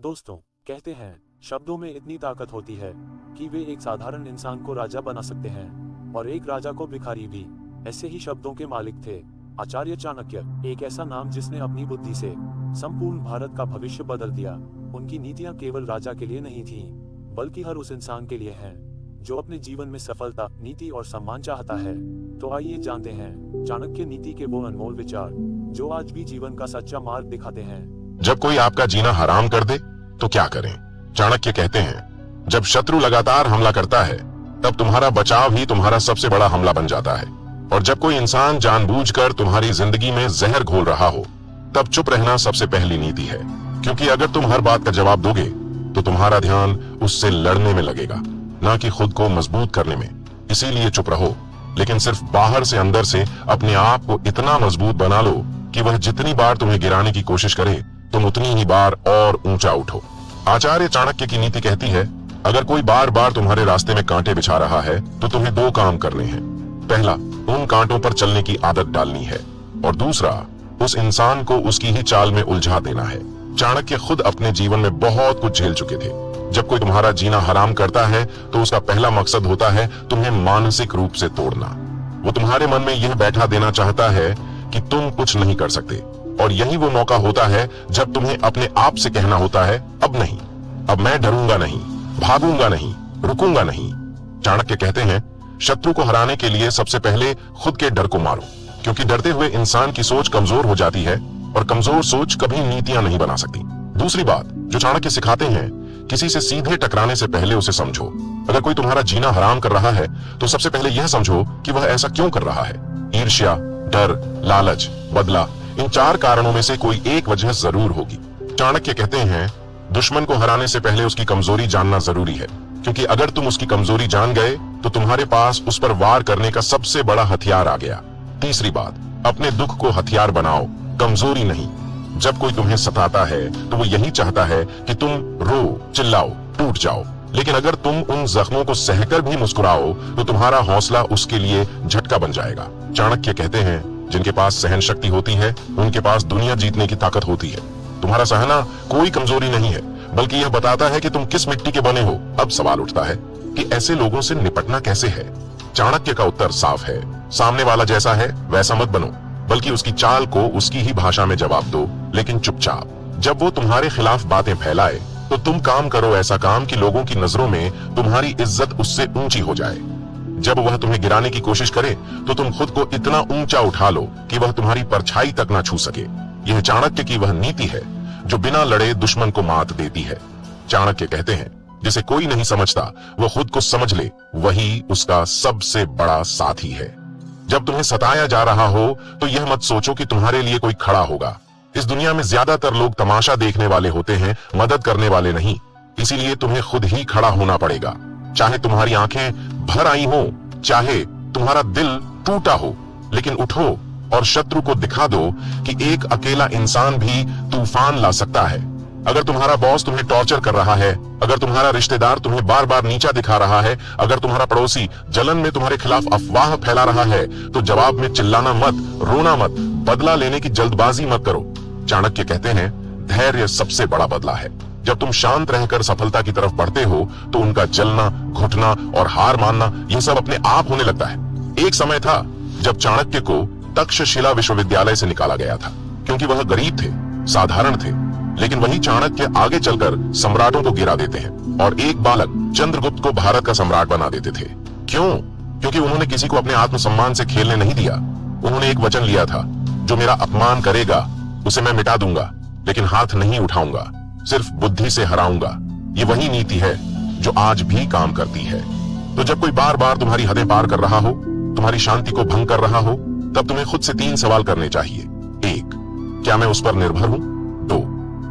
दोस्तों, कहते हैं शब्दों में इतनी ताकत होती है कि वे एक साधारण इंसान को राजा बना सकते हैं और एक राजा को भिखारी भी। ऐसे ही शब्दों के मालिक थे आचार्य चाणक्य, एक ऐसा नाम जिसने अपनी बुद्धि से संपूर्ण भारत का भविष्य बदल दिया। उनकी नीतियां केवल राजा के लिए नहीं थीं, बल्कि हर उस इंसान के लिए हैं जो अपने जीवन में सफलता, नीति और सम्मान चाहता है। तो आइए जानते हैं चाणक्य नीति के वो अनमोल विचार जो आज भी जीवन का सच्चा मार्ग दिखाते हैं। जब कोई आपका जीना हराम कर दे तो क्या करें? चाणक्य कहते हैं, जब शत्रु लगातार हमला करता है तब तुम्हारा बचाव ही तुम्हारा सबसे बड़ा हमला बन जाता है। और जब कोई इंसान जानबूझकर तुम्हारी जिंदगी में जहर घोल रहा हो तब चुप रहना सबसे पहली नीति है, क्योंकि अगर तुम हर बात का जवाब दोगे तो तुम्हारा ध्यान उससे लड़ने में लगेगा, ना कि खुद को मजबूत करने में। इसीलिए चुप रहो, लेकिन सिर्फ बाहर से अंदर से अपने आप को इतना मजबूत बना लो कि वह जितनी बार तुम्हें गिराने की कोशिश करे तुम उतनी ही बार और ऊंचा उठो। आचार्य चाणक्य की नीति कहती है, अगर कोई बार बार तुम्हारे रास्ते में कांटे बिछा रहा है तो तुम्हें दो काम करने हैं। पहला, उन कांटों पर चलने की आदत डालनी है, और दूसरा, उस इंसान को उसकी ही चाल में उलझा देना है। चाणक्य खुद अपने जीवन में बहुत कुछ झेल चुके थे। जब कोई तुम्हारा जीना हराम करता है तो उसका पहला मकसद होता है तुम्हें मानसिक रूप से तोड़ना। वो तुम्हारे मन में यह बैठा देना चाहता है कि तुम कुछ नहीं कर सकते, और यही वो मौका होता है जब तुम्हें अपने आप से कहना होता है, अब नहीं, अब मैं डरूंगा नहीं, भागूंगा नहीं, रुकूंगा नहीं। चाणक्य कहते हैं, शत्रु को हराने के लिए सबसे पहले खुद के डर को मारो, क्योंकि डरते हुए इंसान की सोच कमजोर हो जाती है और कमजोर सोच कभी नीतियां नहीं बना सकती। दूसरी बात जो चाणक्य सिखाते हैं, किसी से सीधे टकराने से पहले उसे समझो। अगर कोई तुम्हारा जीना हराम कर रहा है तो सबसे पहले यह समझो कि वह ऐसा क्यों कर रहा है। ईर्ष्या, डर, लालच, बदला, इन चार कारणों में से कोई एक वजह जरूर होगी। चाणक्य कहते हैं, दुश्मन को हराने से पहले उसकी कमजोरी जानना जरूरी है, क्योंकि अगर तुम उसकी कमजोरी जान गए तो तुम्हारे पास उस पर वार करने का सबसे बड़ा हथियार आ गया। तीसरी बात, अपने दुख को हथियार बनाओ, कमजोरी नहीं। जब कोई तुम्हें सताता है तो वो यही चाहता है कि तुम रो, चिल्लाओ, टूट जाओ, लेकिन अगर तुम उन जख्मों को सहकर भी मुस्कुराओ तो तुम्हारा हौसला उसके लिए झटका बन जाएगा। चाणक्य कहते हैं, जिनके पास सहन शक्ति होती है उनके पास दुनिया जीतने की ताकत होती है। तुम्हारा सहना कोई कमजोरी नहीं है, बल्कि यह बताता है कि तुम किस मिट्टी के बने हो। अब सवाल उठता है कि ऐसे लोगों से निपटना कैसे है? चाणक्य का उत्तर साफ है, सामने वाला जैसा है वैसा मत बनो, बल्कि उसकी चाल को उसकी ही भाषा में जवाब दो, लेकिन चुपचाप। जब वो तुम्हारे खिलाफ बातें फैलाए तो तुम काम करो ऐसा काम कि लोगों की नजरों में तुम्हारी इज्जत उससे ऊंची हो जाए। जब वह तुम्हें गिराने की कोशिश करे तो तुम खुद को इतना ऊंचा उठा लो कि वह तुम्हारी परछाई तक ना छू सके। यह चाणक्य की वह नीति है जो बिना लड़े दुश्मन को मात देती है। चाणक्य कहते हैं, जिसे कोई नहीं समझता वो खुद को समझ ले, वही उसका सबसे बड़ा साथी है। जब तुम्हें सताया जा रहा हो तो यह मत सोचो कि तुम्हारे लिए कोई खड़ा होगा। इस दुनिया में ज्यादातर लोग तमाशा देखने वाले होते हैं, मदद करने वाले नहीं। इसीलिए तुम्हें खुद ही खड़ा होना पड़ेगा, चाहे तुम्हारी आंखें भर आई हो, चाहे तुम्हारा दिल टूटा हो, लेकिन उठो और शत्रु को दिखा दो कि एक अकेला इंसान भी तूफान ला सकता है। अगर तुम्हारा बॉस तुम्हें टॉर्चर कर रहा है, अगर तुम्हारा रिश्तेदार तुम्हें बार बार नीचा दिखा रहा है, अगर तुम्हारा पड़ोसी जलन में तुम्हारे खिलाफ अफवाह फैला रहा है, तो जवाब में चिल्लाना मत, रोना मत, बदला लेने की जल्दबाजी मत करो। चाणक्य कहते हैं, धैर्य सबसे बड़ा बदला है। जब तुम शांत रहकर सफलता की तरफ बढ़ते हो तो उनका जलना, घुटना और हार मानना यह सब अपने आप होने लगता है। एक समय था जब चाणक्य को तक्षशिला विश्वविद्यालय से निकाला गया था, क्योंकि वह गरीब थे, साधारण थे, लेकिन वही चाणक्य आगे चलकर सम्राटों को गिरा देते हैं और एक बालक चंद्रगुप्त को भारत का सम्राट बना देते थे। क्यों? क्योंकि उन्होंने किसी को अपने आत्मसम्मान से खेलने नहीं दिया। उन्होंने एक वचन लिया था, जो मेरा अपमान करेगा उसे मैं मिटा दूंगा, लेकिन हाथ नहीं उठाऊंगा, सिर्फ बुद्धि से हराऊंगा। ये वही नीति है जो आज भी काम करती है। तो जब कोई बार बार तुम्हारी हदें पार कर रहा हो, तुम्हारी शांति को भंग कर रहा हो, तब तुम्हें खुद से 3 सवाल करने चाहिए। 1, क्या मैं उस पर निर्भर हूं? 2,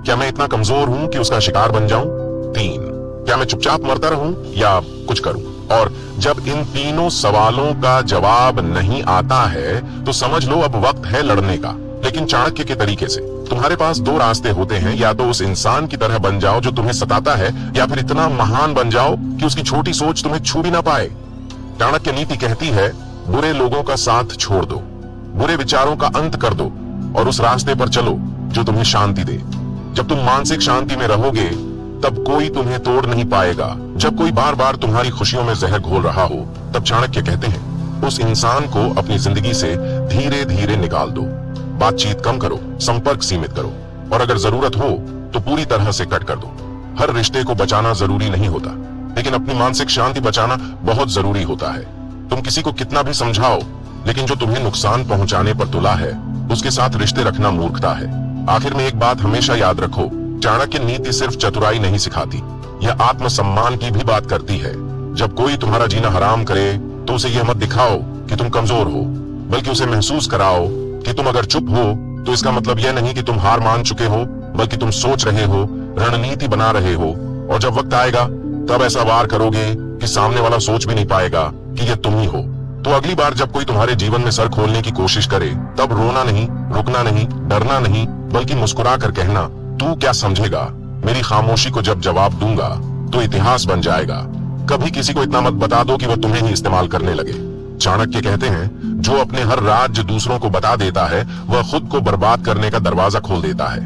क्या मैं इतना कमजोर हूं कि उसका शिकार बन जाऊं? 3, क्या मैं चुपचाप मरता रहूं या कुछ करूं? और जब इन तीनों सवालों का जवाब नहीं आता है तो समझ लो अब वक्त है लड़ने का, लेकिन चाणक्य के तरीके से। तुम्हारे पास 2 रास्ते होते हैं, या तो उस इंसान की तरह बन जाओ जो तुम्हें सताता है, या फिर इतना महान बन जाओ कि उसकी छोटी सोच तुम्हें छू भी ना पाए। चाणक्य नीति कहती है, बुरे लोगों का साथ छोड़ दो, बुरे विचारों का अंत कर दो और उस रास्ते पर चलो जो तुम्हें शांति दे। जब तुम मानसिक शांति में रहोगे तब कोई तुम्हें तोड़ नहीं पाएगा। जब कोई बार बार तुम्हारी खुशियों में जहर घोल रहा हो तब चाणक्य कहते हैं उस इंसान को अपनी जिंदगी से धीरे धीरे निकाल दो। बातचीत कम करो, संपर्क सीमित करो और अगर जरूरत हो तो पूरी तरह से कट कर दो। हर रिश्ते को बचाना जरूरी नहीं होता, लेकिन अपनी मानसिक शांति बचाना बहुत जरूरी होता है। तुम किसी को कितना भी समझाओ, लेकिन जो तुम्हें नुकसान पहुंचाने पर तुला है उसके साथ रिश्ते रखना मूर्खता है। आखिर में एक बात हमेशा याद रखो, चाणक्य नीति सिर्फ चतुराई नहीं सिखाती, यह आत्मसम्मान की भी बात करती है। जब कोई तुम्हारा जीना हराम करे तो उसे यह मत दिखाओ कि तुम कमजोर हो, बल्कि उसे महसूस कराओ कि तुम अगर चुप हो तो इसका मतलब यह नहीं कि तुम हार मान चुके हो, बल्कि तुम सोच रहे हो, रणनीति बना रहे हो, और जब वक्त आएगा तब ऐसा वार करोगे कि सामने वाला सोच भी नहीं पाएगा कि यह तुम ही हो। तो अगली बार जब कोई तुम्हारे जीवन में सर खोलने की कोशिश करे तब रोना नहीं, रुकना नहीं, डरना नहीं, बल्कि मुस्कुरा कर कहना तू क्या समझेगा, मेरी खामोशी को जब जवाब दूंगा तो इतिहास बन जाएगा। कभी किसी को इतना मत बता दो कि वह तुम्हें ही इस्तेमाल करने लगे। चाणक्य कहते हैं जो अपने हर राज दूसरों को बता देता है वह खुद को बर्बाद करने का दरवाजा खोल देता है।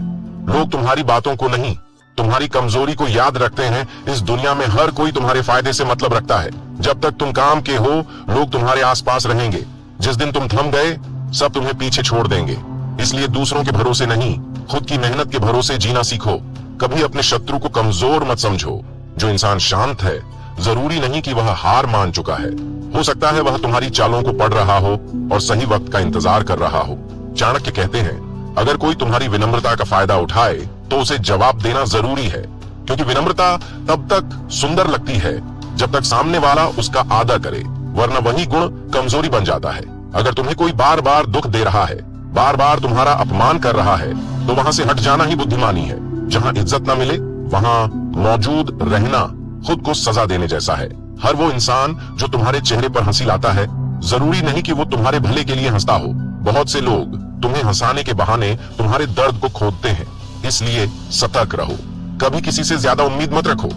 लोग तुम्हारी बातों को नहीं, तुम्हारी कमजोरी को याद रखते हैं। इस दुनिया में हर कोई तुम्हारे फायदे से मतलब रखता है। जब तक तुम काम के हो लोग तुम्हारे आसपास रहेंगे, जिस दिन तुम थम गए सब तुम्हें पीछे छोड़ देंगे। इसलिए दूसरों के भरोसे नहीं, खुद की मेहनत के भरोसे जीना सीखो। कभी अपने शत्रु को कमजोर मत समझो। जो इंसान शांत है जरूरी नहीं कि वह हार मान चुका है, हो सकता है वह तुम्हारी चालों को पढ़ रहा हो और सही वक्त का इंतजार कर रहा हो। चाणक्य कहते हैं अगर कोई तुम्हारी विनम्रता का फायदा उठाए तो उसे जवाब देना जरूरी है, क्योंकि विनम्रता तब तक सुंदर लगती है जब तक सामने वाला उसका आदर करे, वरना वही गुण कमजोरी बन जाता है। अगर तुम्हें कोई बार बार दुख दे रहा है, बार बार तुम्हारा अपमान कर रहा है, तो वहां से हट जाना ही बुद्धिमानी है। जहां इज्जत न मिले वहां मौजूद रहना खुद को सजा देने जैसा है। हर वो इंसान जो तुम्हारे चेहरे पर हंसी लाता है जरूरी नहीं कि वो तुम्हारे भले के लिए हंसता हो। बहुत से लोग तुम्हें हंसाने के बहाने तुम्हारे दर्द को खोदते हैं, इसलिए सतर्क रहो। कभी किसी से ज्यादा उम्मीद मत रखो,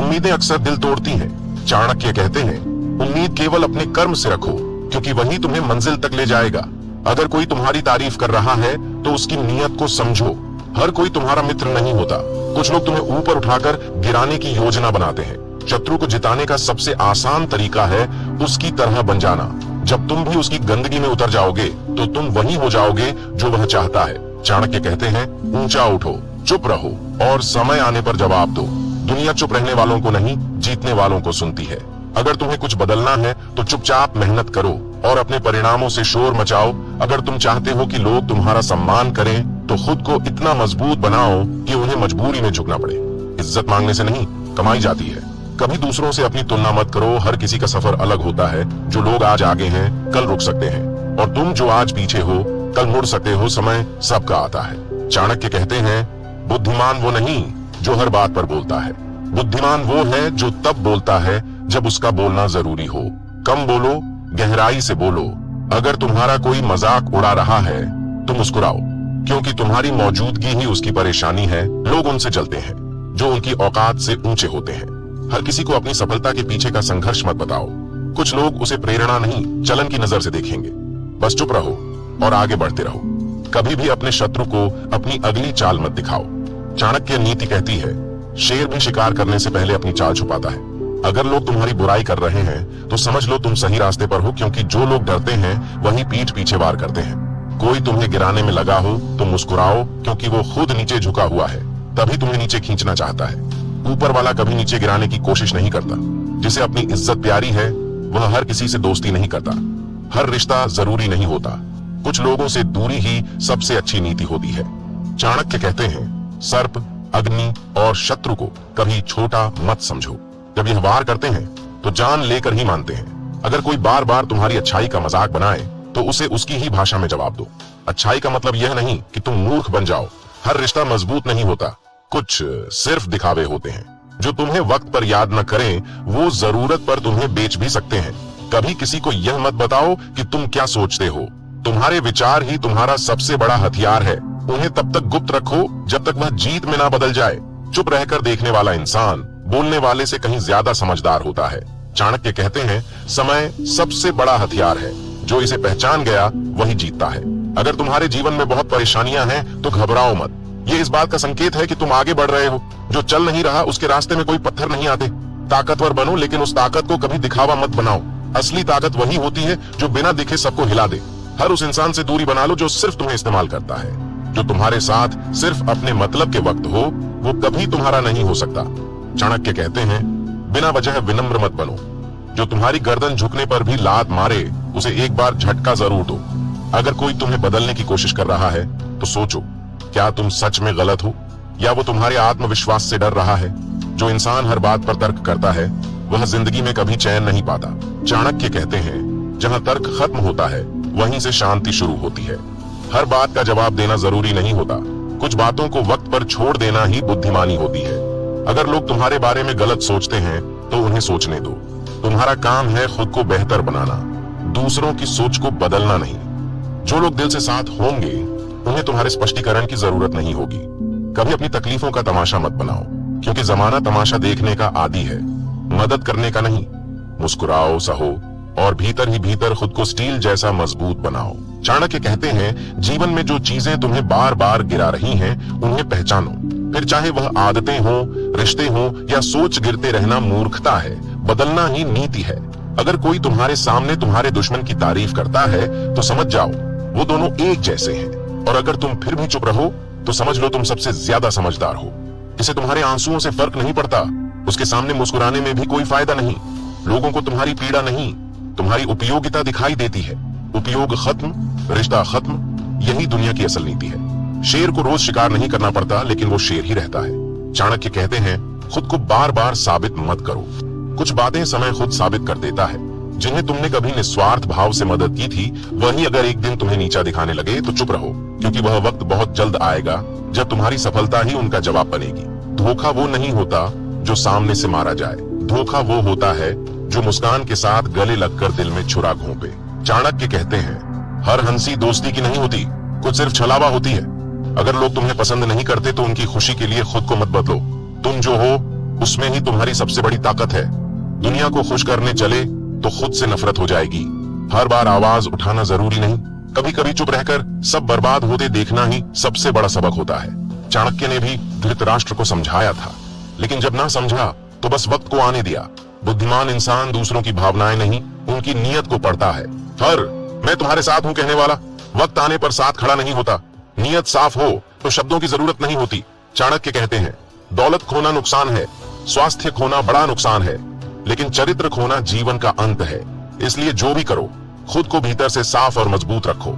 उम्मीदें अक्सर दिल तोड़ती हैं। चाणक्य कहते हैं उम्मीद केवल अपने कर्म से रखो, क्योंकि वही तुम्हें मंजिल तक ले जाएगा। अगर कोई तुम्हारी तारीफ कर रहा है तो उसकी नीयत को समझो। हर कोई तुम्हारा मित्र नहीं होता। कुछ लोग तुम्हें ऊपर उठाकर गिराने की योजना बनाते हैं। शत्रु को जिताने का सबसे आसान तरीका है उसकी तरह बन जाना। जब तुम भी उसकी गंदगी में उतर जाओगे तो तुम वही हो जाओगे जो वह चाहता है। चाणक्य कहते हैं ऊंचा उठो, चुप रहो और समय आने पर जवाब दो। दुनिया चुप रहने वालों को नहीं, जीतने वालों को सुनती है। अगर तुम्हें कुछ बदलना है तो चुपचाप मेहनत करो और अपने परिणामों से शोर मचाओ। अगर तुम चाहते हो कि लोग तुम्हारा सम्मान करें तो खुद को इतना मजबूत बनाओ कि उन्हें मजबूरी में झुकना पड़े। इज्जत मांगने से नहीं कमाई जाती है। कभी दूसरों से अपनी तुलना मत करो। हर किसी का सफर अलग होता है। जो लोग आज आगे हैं कल रुक सकते हैं, और तुम जो आज पीछे हो कल मुड़ सकते हो। समय सबका आता है। चाणक्य कहते हैं बुद्धिमान वो नहीं जो हर बात पर बोलता है, बुद्धिमान वो है जो तब बोलता है जब उसका बोलना जरूरी हो। कम बोलो, गहराई से बोलो। अगर तुम्हारा कोई मजाक उड़ा रहा है तो मुस्कुराओ, क्योंकि तुम्हारी मौजूदगी ही उसकी परेशानी है। लोग उनसे जलते हैं जो उनकी औकात से ऊंचे होते हैं। हर किसी को अपनी सफलता के पीछे का संघर्ष मत बताओ। कुछ लोग उसे प्रेरणा नहीं चलन की नजर से देखेंगे। बस चुप रहो और आगे बढ़ते रहो। कभी भी अपने शत्रु को अपनी अगली चाल मत दिखाओ। चाणक्य नीति कहती है शेर भी शिकार करने से पहले अपनी चाल छुपाता है। अगर लोग तुम्हारी बुराई कर रहे हैं तो समझ लो तुम सही रास्ते पर हो, क्योंकि जो लोग डरते हैं वही पीठ पीछे वार करते हैं। कोई तुम्हें गिराने में लगा हो तो मुस्कुराओ, क्योंकि वो खुद नीचे झुका हुआ है, तभी तुम्हें नीचे खींचना चाहता है। ऊपर वाला कभी नीचे गिराने की कोशिश नहीं करता। जिसे अपनी इज्जत प्यारी है वह हर किसी से दोस्ती नहीं करता। हर रिश्ता जरूरी नहीं होता। कुछ लोगों से दूरी ही सबसे अच्छी नीति होती है। चाणक्य कहते हैं सर्प, अग्नि और शत्रु को कभी छोटा मत समझो। जब यह वार करते हैं तो जान लेकर ही मानते हैं। अगर कोई बार बार तुम्हारी अच्छाई का मजाक बनाए तो उसे उसकी ही भाषा में जवाब दो। अच्छाई का मतलब यह नहीं कि तुम मूर्ख बन जाओ। हर रिश्ता मजबूत नहीं होता। कुछ सिर्फ दिखावे होते हैं। जो तुम्हें वक्त पर याद न करें वो जरूरत पर तुम्हें बेच भी सकते हैं। कभी किसी को यह मत बताओ कि तुम क्या सोचते हो। तुम्हारे विचार ही तुम्हारा सबसे बड़ा हथियार है। उन्हें तब तक गुप्त रखो जब तक वह जीत में ना बदल जाए। चुप रहकर देखने वाला इंसान बोलने वाले से कहीं ज्यादा समझदार होता है। चाणक्य कहते हैं समय सबसे बड़ा हथियार है। जो इसे पहचान गया वही जीतता है। अगर तुम्हारे जीवन में बहुत परेशानियां हैं तो घबराओ मत। ये इस बात का संकेत है कि तुम आगे बढ़ रहे हो। जो चल नहीं रहा उसके रास्ते में कोई पत्थर नहीं आते। ताकतवर बनो, लेकिन उस ताकत को कभी दिखावा मत बनाओ। असली ताकत वही होती है जो बिना दिखे सबको हिला दे। हर उस इंसान से दूरी बना लो जो सिर्फ तुम्हें इस्तेमाल करता है। जो तुम्हारे साथ सिर्फ अपने मतलब के वक्त हो, वो कभी तुम्हारा नहीं हो सकता। चाणक्य कहते हैं, बिना वजह विनम्र मत बनो। जो तुम्हारी गर्दन झुकने पर भी लात मारे, उसे एक बार झटका जरूर दो। अगर कोई तुम्हें बदलने की कोशिश कर रहा है तो सोचो, क्या तुम सच में गलत हो या वो तुम्हारे आत्मविश्वास से डर रहा है। जो इंसान हर बात पर तर्क करता है वह जिंदगी में कभी चैन नहीं पाता। चाणक्य कहते हैं, जहां तर्क खत्म होता है वहीं से शांति शुरू होती है। हर बात का जवाब देना जरूरी नहीं होता। कुछ बातों को वक्त पर छोड़ देना ही बुद्धिमानी होती है। अगर लोग तुम्हारे बारे में गलत सोचते हैं तो उन्हें सोचने दो। तुम्हारा काम है खुद को बेहतर बनाना, दूसरों की सोच को बदलना नहीं। जो लोग दिल से साथ होंगे उन्हें तुम्हारे स्पष्टीकरण की जरूरत नहीं होगी। कभी अपनी तकलीफों का तमाशा मत बनाओ, क्योंकि जमाना तमाशा देखने का आदी है, मदद करने का नहीं। मुस्कुराओ, सहो और भीतर ही भीतर खुद को स्टील जैसा मजबूत बनाओ। चाणक्य कहते हैं, जीवन में जो चीजें तुम्हें बार बार गिरा रही हैं, उन्हें पहचानो। फिर चाहे वह आदतें हो, रिश्ते हो या सोच गिरते रहना मूर्खता है, बदलना ही नीति है। अगर कोई तुम्हारे सामने तुम्हारे दुश्मन की तारीफ करता है तो समझ जाओ वो दोनों एक जैसे हैं। और अगर तुम फिर भी चुप रहो तो समझ लो तुम सबसे ज्यादा समझदार हो। इसे तुम्हारे आंसुओं से फर्क नहीं पड़ता। उसके सामने मुस्कुराने में भी कोई फायदा नहीं। लोगों को तुम्हारी पीड़ा नहीं, तुम्हारी उपयोगिता दिखाई देती है। उपयोग खत्म, रिश्ता खत्म, यही दुनिया की असल नीति है। शेर को रोज शिकार नहीं करना पड़ता, लेकिन वो शेर ही रहता है। चाणक्य कहते हैं, खुद को बार बार साबित मत करो। कुछ बातें समय खुद साबित कर देता है। जिन्हें तुमने कभी निस्वार्थ भाव से मदद की थी, वही अगर एक दिन तुम्हें नीचा दिखाने लगे तो चुप रहो, क्योंकि वह वक्त बहुत जल्द आएगा जब तुम्हारी सफलता ही उनका जवाब बनेगी। धोखा वो नहीं होता जो सामने से मारा जाए, धोखा वो होता है जो मुस्कान के साथ गले लगकर दिल में छुरा घोंपे। चाणक्य कहते हैं, हर हंसी दोस्ती की नहीं होती, कुछ सिर्फ छलावा होती है। अगर लोग तुम्हें पसंद नहीं करते तो उनकी खुशी के लिए खुद को मत बदलो। तुम जो हो उसमें ही तुम्हारी सबसे बड़ी ताकत है। दुनिया को खुश करने चले तो खुद से नफरत हो जाएगी। हर बार आवाज उठाना जरूरी नहीं, कभी कभी चुप रहकर सब बर्बाद होते देखना ही सबसे बड़ा सबक होता है। चाणक्य ने भी धृतराष्ट्र को समझाया था, लेकिन जब ना समझा तो बस वक्त को आने दिया। बुद्धिमान इंसान दूसरों की भावनाएं नहीं, उनकी नीयत को पढ़ता है। हर मैं तुम्हारे साथ हूं कहने वाला वक्त आने पर साथ खड़ा नहीं होता। नीयत साफ हो तो शब्दों की जरूरत नहीं होती। चाणक्य कहते हैं, दौलत खोना नुकसान है, स्वास्थ्य खोना बड़ा नुकसान है, लेकिन चरित्र खोना जीवन का अंत है। इसलिए जो भी करो, खुद को भीतर से साफ और मजबूत रखो।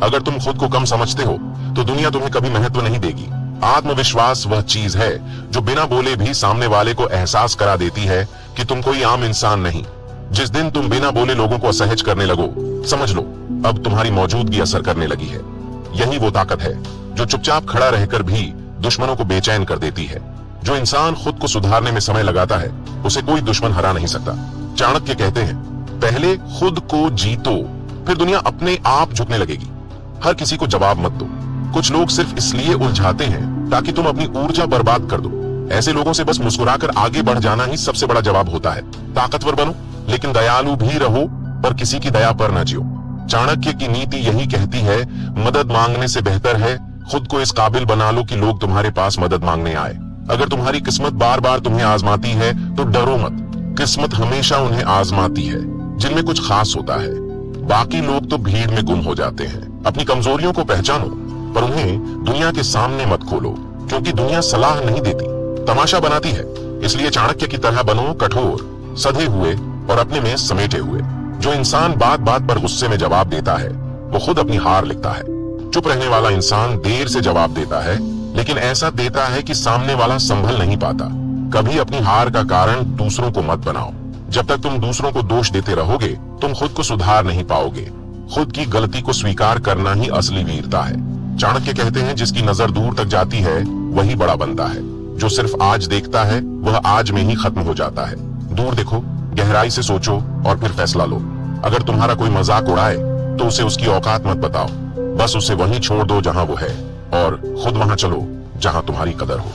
अगर तुम खुद को कम समझते हो तो दुनिया तुम्हें कभी महत्व नहीं देगी। आत्मविश्वास वह चीज है जो बिना बोले भी सामने वाले को एहसास करा देती है कि तुम कोई आम इंसान नहीं। जिस दिन तुम बिना बोले लोगों को असहज करने लगो, समझ लो अब तुम्हारी मौजूदगी असर करने लगी है। यही वो ताकत है जो चुपचाप खड़ा रहकर भी दुश्मनों को बेचैन कर देती है। जो इंसान खुद को सुधारने में समय लगाता है, उसे कोई दुश्मन हरा नहीं सकता। चाणक्य कहते हैं, पहले खुद को जीतो, फिर दुनिया अपने आप झुकने लगेगी। हर किसी को जवाब मत दो। कुछ लोग सिर्फ इसलिए उलझाते हैं ताकि तुम अपनी ऊर्जा बर्बाद कर दो। ऐसे लोगों से बस मुस्कुराकर आगे बढ़ जाना ही सबसे बड़ा जवाब होता है। ताकतवर बनो, लेकिन दयालु भी रहो, पर किसी की दया पर न जियो। चाणक्य की नीति यही कहती है, मदद मांगने से बेहतर है खुद को इस काबिल बना लो कि लोग तुम्हारे पास मदद मांगने आए। अगर तुम्हारी किस्मत बार बार तुम्हें आजमाती है तो डरो मत। किस्मत हमेशा उन्हें आजमाती है जिनमें कुछ खास होता है। बाकी लोग तो भीड़ में गुम हो जाते हैं। अपनी कमजोरियों को पहचानो, पर उन्हें दुनिया के सामने मत खोलो, क्योंकि दुनिया सलाह नहीं देती, तमाशा बनाती है। इसलिए चाणक्य की तरह बनो, कठोर, सधे हुए और अपने में समेटे हुए। जो इंसान बात बात पर गुस्से में जवाब देता है वो खुद अपनी हार लिखता है। चुप रहने वाला इंसान देर से जवाब देता है, लेकिन ऐसा देता है कि सामने वाला संभल नहीं पाता। कभी अपनी हार का कारण दूसरों को मत बनाओ। जब तक तुम दूसरों को दोष देते रहोगे तुम खुद को सुधार नहीं पाओगे। खुद की गलती को स्वीकार करना ही असली वीरता है। चाणक्य कहते हैं, जिसकी नजर दूर तक जाती है वही बड़ा बनता है। जो सिर्फ आज देखता है वह आज में ही खत्म हो जाता है। दूर देखो, गहराई से सोचो और फिर फैसला लो। अगर तुम्हारा कोई मजाक उड़ाए तो उसे उसकी औकात मत बताओ, बस उसे वहीं छोड़ दो जहां वो है और खुद वहां चलो जहां तुम्हारी कदर हो।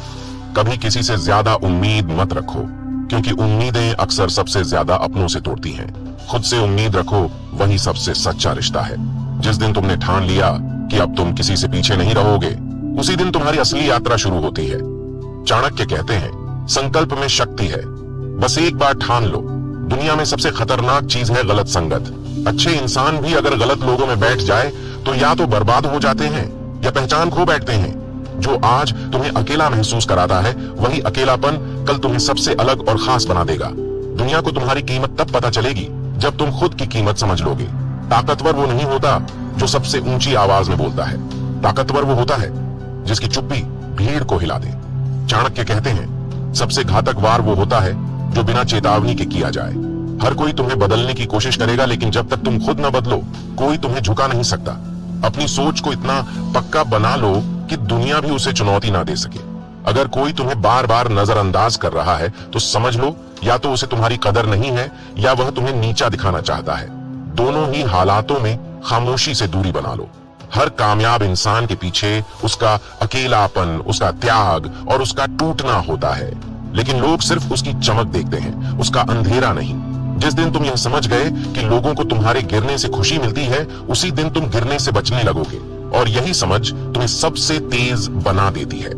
कभी किसी से ज्यादा उम्मीद मत रखो, क्योंकि उम्मीदें अक्सर सबसे ज्यादा अपनों से तोड़ती हैं। खुद से उम्मीद रखो, वही सबसे सच्चा रिश्ता है। जिस दिन तुमने ठान लिया कि अब तुम किसी से पीछे नहीं रहोगे, उसी दिन तुम्हारी असली यात्रा शुरू होती है। चाणक्य कहते हैं, संकल्प में शक्ति है। बस एक बार ठान लो। दुनिया में सबसे खतरनाक चीज है गलत संगत। अच्छे इंसान भी अगर गलत लोगों में बैठ जाए तो या तो बर्बाद हो जाते हैं या पहचान खो बैठते हैं। जो आज तुम्हें अकेला महसूस कराता है, वही अकेलापन कल तुम्हें सबसे अलग और खास बना देगा। दुनिया को तुम्हारी कीमत तब पता चलेगी जब तुम खुद की कीमत समझ लोगे। ताकतवर वो नहीं होता जो सबसे ऊंची आवाज में बोलता है, ताकतवर वो होता है जिसकी चुप्पी भीड़ को हिला दे। चाणक्य कहते हैं, सबसे घातक वार वो होता है जो बिना चेतावनी के किया जाए। हर कोई तुम्हें बदलने की कोशिश करेगा, लेकिन जब तक तुम खुद न बदलो, कोई तुम्हें झुका नहीं सकता। अपनी सोच को इतना पक्का बना लो कि दुनिया भी उसे चुनौती ना दे सके। अगर कोई तुम्हें बार बार नजरअंदाज कर रहा है तो समझ लो, या तो उसे तुम्हारी कदर नहीं है या वह तुम्हें नीचा दिखाना चाहता है। दोनों ही हालातों में खामोशी से दूरी बना लो। हर कामयाब इंसान के पीछे उसका अकेलापन, उसका त्याग और उसका टूटना होता है, लेकिन लोग सिर्फ उसकी चमक देखते हैं, उसका अंधेरा नहीं। जिस दिन तुम यह समझ गए कि लोगों को तुम्हारे गिरने से खुशी मिलती है, उसी दिन तुम गिरने से बचने लगोगे, और यही समझ तुम्हें सबसे तेज बना देती है।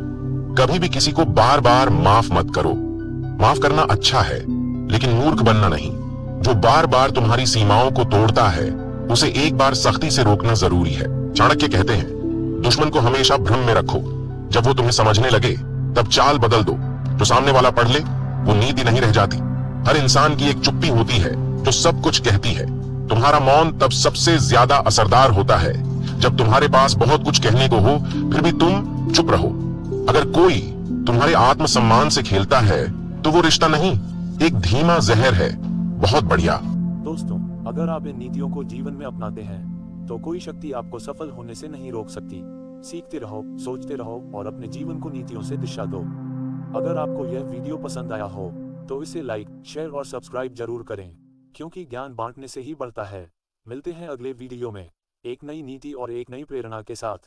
कभी भी किसी को बार बार माफ मत करो। माफ करना अच्छा है, लेकिन मूर्ख बनना नहीं। जो बार बार तुम्हारी सीमाओं को तोड़ता है, उसे एक बार सख्ती से रोकना जरूरी है। चाणक्य कहते हैं, दुश्मन को हमेशा भ्रम में रखो। जब वो तुम्हें समझने लगे तब चाल बदल दो। जो सामने वाला पढ़ ले वो नीति नहीं रह जाती। हर इंसान की एक चुप्पी होती है जो सब कुछ कहती है। तुम्हारा मौन तब सबसे ज्यादा असरदार होता है जब तुम्हारे पास बहुत कुछ कहने को हो, फिर भी तुम चुप रहो। अगर कोई तुम्हारे आत्मसम्मान से खेलता है तो वो रिश्ता नहीं, एक धीमा जहर है। बहुत बढ़िया दोस्तों, अगर आप इन नीतियों को जीवन में अपनाते हैं तो कोई शक्ति आपको सफल होने से नहीं रोक सकती। सीखते रहो, सोचते रहो और अपने जीवन को नीतियों से दिशा दो। अगर आपको यह वीडियो पसंद आया हो तो इसे लाइक, शेयर और सब्सक्राइब जरूर करें, क्योंकि ज्ञान बांटने से ही बढ़ता है। मिलते हैं अगले वीडियो में एक नई नीति और एक नई प्रेरणा के साथ।